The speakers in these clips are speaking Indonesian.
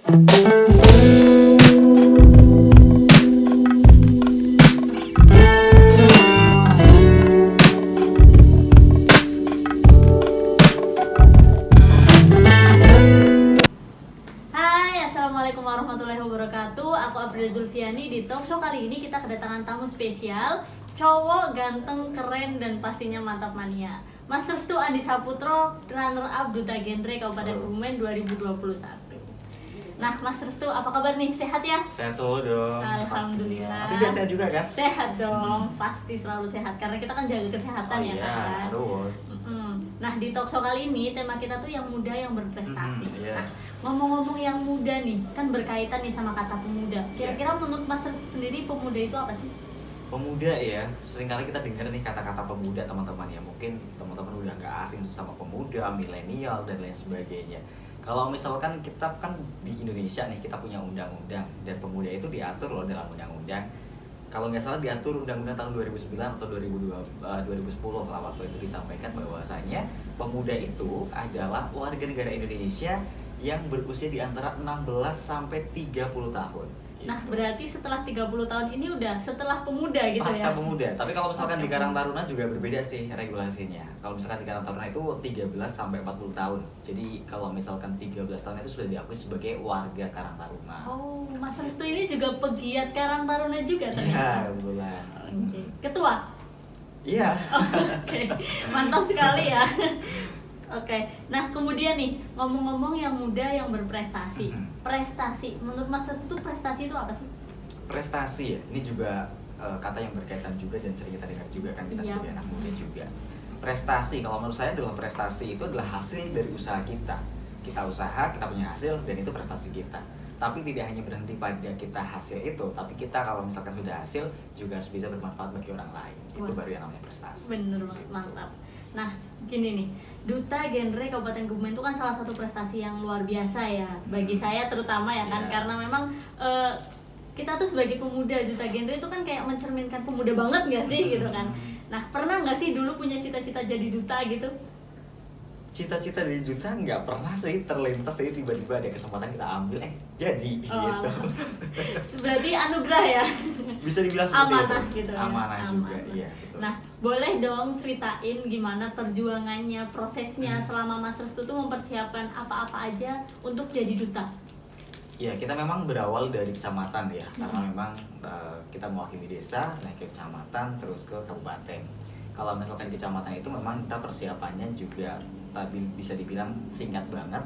Assalamualaikum warahmatullahi wabarakatuh. Aku Afrila Zulfiani. Di talkshow kali ini kita kedatangan tamu spesial, cowok ganteng, keren, dan pastinya mantap mania, Mas Restu Andi Saputro, runner up Duta Genre Kabupaten Kebumen 2021. Nah, Mas Restu, apa kabar nih? Sehat ya? Sehat selalu dong. Alhamdulillah. Tapi dia sehat juga kan? Sehat dong, pasti selalu sehat karena kita kan jaga kesehatan ya kan. Terus. Nah, di talkshow kali ini tema kita tuh yang muda yang berprestasi. Iya. Nah, ngomong-ngomong yang muda nih, kan berkaitan nih sama kata pemuda. Kira-kira menurut Mas Restu sendiri pemuda itu apa sih? Pemuda ya, seringkali kita dengar nih kata-kata pemuda teman-teman ya. Mungkin teman-teman udah nggak asing sama pemuda, milenial dan lain sebagainya. Kalau misalkan kita kan di Indonesia nih, kita punya undang-undang dan pemuda itu diatur loh dalam undang-undang. Kalau nggak salah diatur undang-undang tahun 2009 atau 2010 lah, waktu itu disampaikan bahwasanya pemuda itu adalah warga negara Indonesia yang berusia di antara 16 sampai 30 tahun. Nah, berarti setelah 30 tahun ini udah setelah pemuda gitu Pasca ya? pemuda. Tapi kalau misalkan Pasca di Karang Taruna juga berbeda sih regulasinya. Kalau misalkan di Karang Taruna itu 13 sampai 40 tahun. Jadi kalau misalkan 13 tahun itu sudah diakui sebagai warga Karang Taruna. Oh, Mas Restu ini juga pegiat Karang Taruna juga ternyata? Iya, kebetulan. Oke. Ketua? Iya. Oke, mantap sekali ya. Oke, nah kemudian nih, ngomong-ngomong yang muda yang berprestasi. Prestasi, menurut Mas Restu tuh prestasi itu apa sih? Prestasi ya, ini juga kata yang berkaitan juga dan sering kita dengar juga kan kita sebagai anak muda juga. Prestasi, kalau menurut saya adalah prestasi itu adalah hasil dari usaha kita. Kita usaha, kita punya hasil, dan itu prestasi kita. Tapi tidak hanya berhenti pada kita hasil itu, tapi kita kalau misalkan sudah hasil juga harus bisa bermanfaat bagi orang lain. Itu baru yang namanya prestasi. Bener banget, mantap. Nah, gini nih, Duta Genre Kabupaten Kebumen itu kan salah satu prestasi yang luar biasa ya, bagi saya terutama ya kan, karena memang kita tuh sebagai pemuda Duta Genre itu kan kayak mencerminkan pemuda banget nggak sih gitu kan. Nah, pernah nggak sih dulu punya cita-cita jadi duta gitu? Cita-cita dari duta nggak pernah sih terlintas, tapi tiba-tiba ada kesempatan kita ambil, jadi gitu. Berarti anugerah ya? Bisa dibilang seperti amanah itu. gitu Amanah ya? juga, iya betul. Nah, boleh dong ceritain gimana perjuangannya, prosesnya selama Mas Restu tuh mempersiapkan apa-apa aja untuk jadi duta? Ya, kita memang berawal dari kecamatan ya, karena memang kita mewakili desa, naik ke kecamatan, terus ke kabupaten. Kalau misalkan di kecamatan itu memang kita persiapannya juga bisa dibilang singkat banget.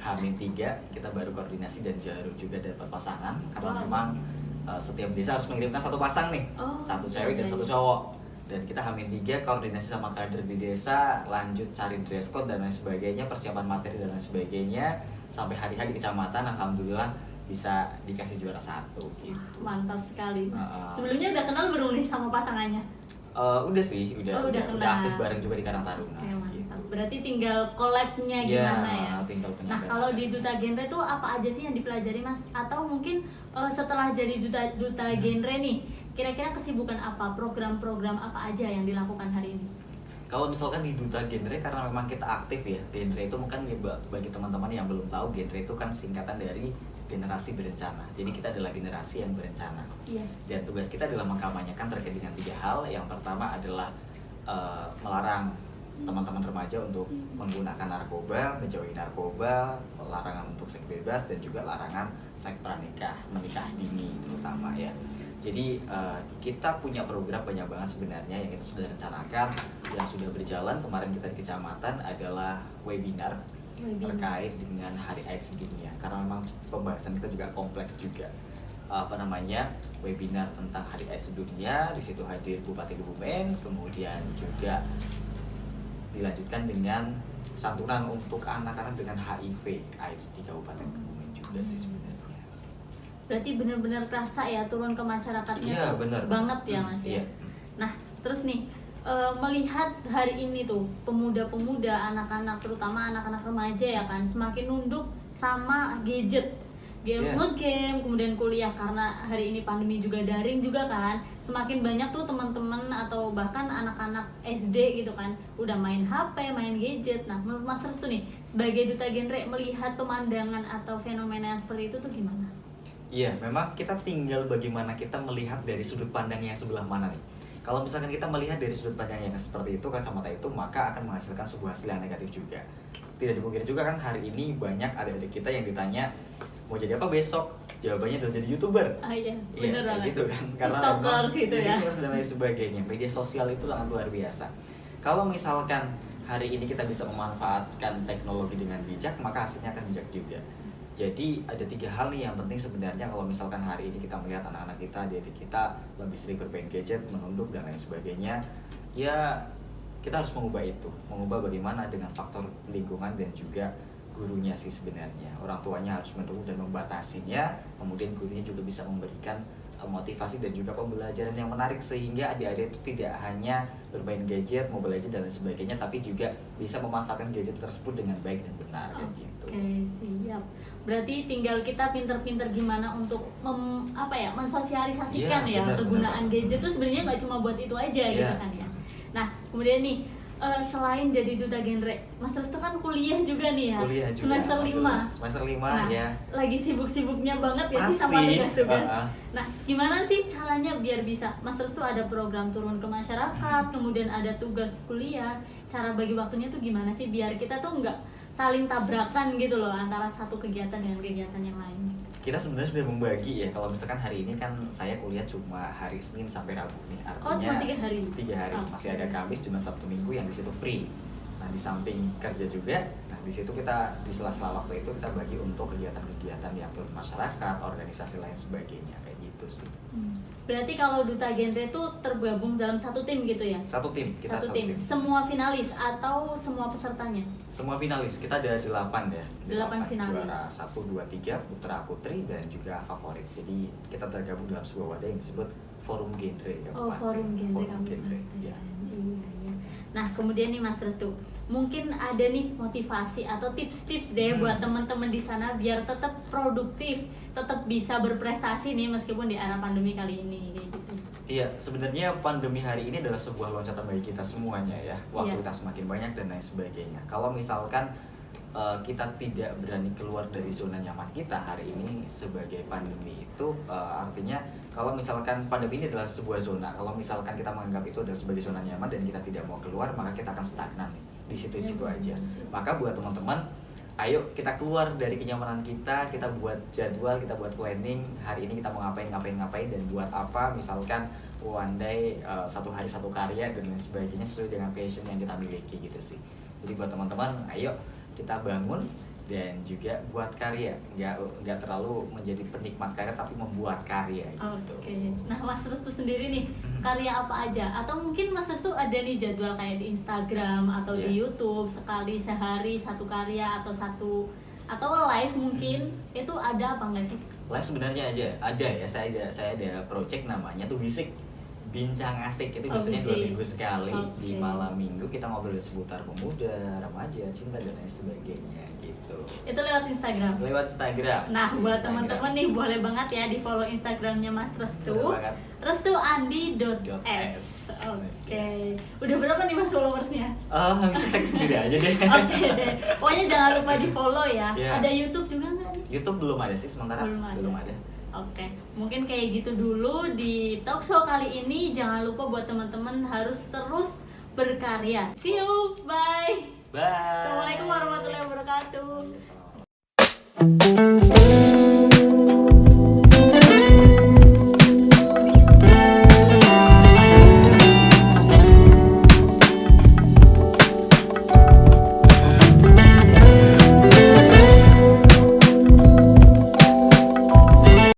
H-3 kita baru koordinasi dan baru juga dapat pasangan, karena memang setiap desa harus mengirimkan satu pasang nih, satu cewek dan satu cowok. Dan kita H-3 koordinasi sama kader di desa, lanjut cari dress code dan lain sebagainya, persiapan materi dan lain sebagainya, sampai hari-hari di kecamatan alhamdulillah bisa dikasih juara 1 gitu. Mantap sekali. Sebelumnya udah kenal belum nih sama pasangannya? Udah sih, udah aktif bareng juga di Karang Taruna. Oke, gitu. Berarti tinggal collab-nya gimana ya? Tinggal nah, kalau di Duta Genre tuh apa aja sih yang dipelajari Mas? Atau mungkin setelah jadi duta genre nih, kira-kira kesibukan apa, program-program apa aja yang dilakukan hari ini? Kalau misalkan di Duta Genre, karena memang kita aktif ya, genre itu mungkin bagi teman-teman yang belum tahu, genre itu kan singkatan dari generasi berencana. Jadi kita adalah generasi yang berencana. Dan tugas kita adalah mengkampanyekan terkait dengan 3 hal. Yang pertama adalah melarang teman-teman remaja untuk menggunakan narkoba, menjauhi narkoba, larangan untuk seks bebas, dan juga larangan seks pranikah, menikah dini terutama ya. Jadi kita punya program banyak banget sebenarnya yang kita sudah rencanakan, yang sudah berjalan. Kemarin kita di kecamatan adalah webinar terkait dengan Hari AIDS Sedunia, karena memang pembahasan kita juga kompleks juga. Webinar tentang Hari AIDS Sedunia, di situ hadir Bupati Kebumen, kemudian juga dilanjutkan dengan santunan untuk anak-anak dengan HIV AIDS di Kabupaten Kebumen juga sih sebenarnya. Berarti benar-benar kerasa ya turun ke masyarakatnya. Iya, benar banget ya Mas ya. Nah, terus nih melihat hari ini tuh pemuda-pemuda, anak-anak, terutama anak-anak remaja ya kan, semakin nunduk sama gadget. ngegame, kemudian kuliah karena hari ini pandemi juga daring juga kan. Semakin banyak tuh teman-teman atau bahkan anak-anak SD gitu kan udah main HP, main gadget. Nah, menurut Mas Restu nih sebagai duta genre melihat pemandangan atau fenomena yang seperti itu tuh gimana? Iya, memang kita tinggal bagaimana kita melihat dari sudut pandang yang sebelah mana nih. Kalau misalkan kita melihat dari sudut pandang yang seperti itu, kacamata itu, maka akan menghasilkan sebuah hasil yang negatif juga. Tidak dipungkiri juga kan hari ini banyak adik-adik kita yang ditanya mau jadi apa besok, jawabannya adalah jadi YouTuber. Iya, bener banget. Gitu kan. Karena TikTokers gitu ya. TikTokers dan lain sebagainya. Media sosial itu sangat luar biasa. Kalau misalkan hari ini kita bisa memanfaatkan teknologi dengan bijak, maka hasilnya akan bijak juga. Jadi ada 3 hal nih yang penting sebenarnya kalau misalkan hari ini kita melihat anak-anak kita, adik-adik kita lebih sering bermain gadget, menunduk dan lain sebagainya. Ya kita harus mengubah itu, mengubah bagaimana dengan faktor lingkungan dan juga gurunya sih sebenarnya. Orang tuanya harus mendukung dan membatasinya, kemudian gurunya juga bisa memberikan motivasi dan juga pembelajaran yang menarik sehingga adik-adik itu tidak hanya bermain gadget, mobile legends dan lain sebagainya, tapi juga bisa memanfaatkan gadget tersebut dengan baik dan benar. Gitu. Oke, siap. Berarti tinggal kita pinter-pinter gimana untuk mensosialisasikan kegunaan gadget itu sebenarnya nggak cuma buat itu aja gitu kan ya. Nah, kemudian nih selain jadi duta genre, Mas Restu kan kuliah juga nih ya. Kuliah juga, semester 5. Semester 5 nah, ya. Lagi sibuk-sibuknya banget ya sih sama tugas-tugas. Nah, gimana sih caranya biar bisa? Mas Restu ada program turun ke masyarakat, kemudian ada tugas kuliah. Cara bagi waktunya tuh gimana sih biar kita tuh nggak saling tabrakan gitu loh antara satu kegiatan dengan kegiatan yang lain? Kita sebenarnya sudah membagi ya. Kalau misalkan hari ini kan saya kuliah cuma hari Senin sampai Rabu nih. Artinya cuma 3 hari. 3 hari. Masih ada Kamis, Jumat, Sabtu, Minggu yang di situ free. Nah, di samping kerja juga, nah di situ kita di sela-sela waktu itu kita bagi untuk kegiatan-kegiatan yang turun masyarakat, organisasi lain sebagainya kayak gitu sih. Berarti kalau duta genre itu tergabung dalam satu tim gitu ya? Satu tim, kita satu tim. Semua finalis atau semua pesertanya? Semua finalis, kita ada 8 ya. 8 finalis. Juara 1, 2, 3, putra putri dan juga favorit. Jadi kita tergabung dalam sebuah wadah yang disebut Forum Genre. Forum Genre Kabupaten. Ya. Iya. Nah, kemudian nih Mas Restu, mungkin ada nih motivasi atau tips-tips deh buat teman-teman di sana biar tetap produktif, tetap bisa berprestasi nih meskipun di era pandemi kali ini kayak gitu. Iya, sebenarnya pandemi hari ini adalah sebuah loncatan bagi kita semuanya ya. Waktu kita semakin banyak dan lain sebagainya. Kalau misalkan kita tidak berani keluar dari zona nyaman kita hari ini sebagai pandemi itu artinya kalau misalkan pandemi ini adalah sebuah zona, kalau misalkan kita menganggap itu adalah sebagai zona nyaman dan kita tidak mau keluar, maka kita akan stagnan nih di situ-situ aja. Maka buat teman-teman, ayo kita keluar dari kenyamanan kita buat jadwal, kita buat planning hari ini kita mau ngapain dan buat apa, misalkan one day 1 hari 1 karya dan lain sebagainya sesuai dengan passion yang kita miliki gitu sih. Jadi buat teman-teman, ayo kita bangun dan juga buat karya, nggak terlalu menjadi penikmat karya tapi membuat karya gitu. Oke. Nah, Mas Restu sendiri nih karya apa aja? Atau mungkin Mas Restu ada nih jadwal kayak di Instagram atau di YouTube sekali sehari 1 karya atau live mungkin itu ada apa nggak sih? Live sebenarnya ada ya, saya ada project namanya tuh Bincang Asik, itu biasanya 2 minggu sekali. Di malam minggu kita ngobrol seputar pemuda, remaja, cinta dan lain sebagainya gitu. Itu lewat Instagram? Lewat Instagram. Nah, buat teman-teman nih boleh banget ya di follow Instagramnya Mas Restu, restuandi.s. Oke. Udah berapa nih Mas followersnya? Bisa cek sendiri aja deh. Oke deh. Pokoknya jangan lupa di follow ya. Ada YouTube juga nggak nih? YouTube belum ada sih sementara. Belum ada. Oke, mungkin kayak gitu dulu di talk show kali ini. Jangan lupa buat teman-teman harus terus berkarya. See you, bye. Bye. Assalamualaikum warahmatullahi wabarakatuh.